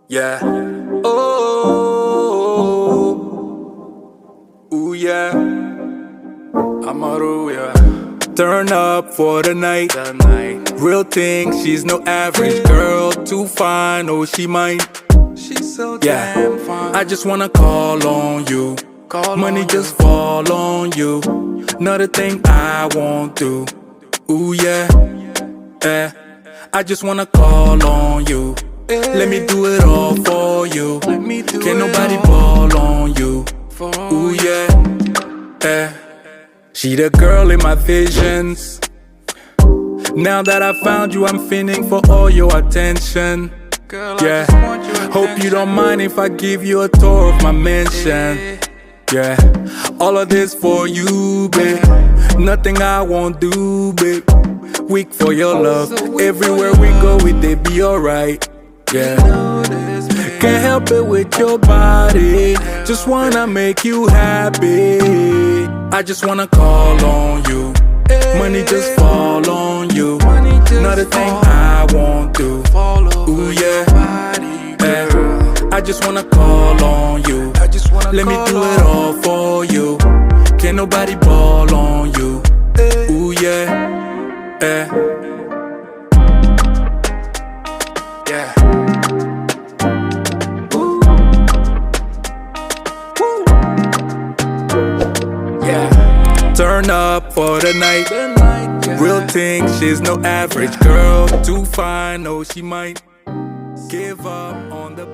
Yeah. Oh. Ooh yeah. Amaru, yeah. Turn up for the night. Real thing, she's no average girl. Too fine, oh she mine. She's so damn fine. I just wanna call on you. Money just fall on you. Another thing I won't do. Ooh yeah. Eh. I just wanna call on you. Let me do it all for you. Can't nobody ball on you. Ooh yeah. Eh. She the girl in my visions. Now that I found you, I'm feeling for all your attention. Yeah. Hope you don't mind if I give you a tour of my mansion. Yeah. All of this for you, babe. Nothing I won't do, babe. Weak for your love. Everywhere we go, it be alright. Yeah. Can't help it with your body. Just wanna make you happy. I just wanna call on you. Money just fall on you. Another thing I won't do. Ooh yeah. I just wanna call on you. Let me do it all for you. Can't nobody ball on you. Ooh yeah. Yeah. Yeah. Turn up for the night. Real thing, she's no average girl. Too fine, oh she might give up on the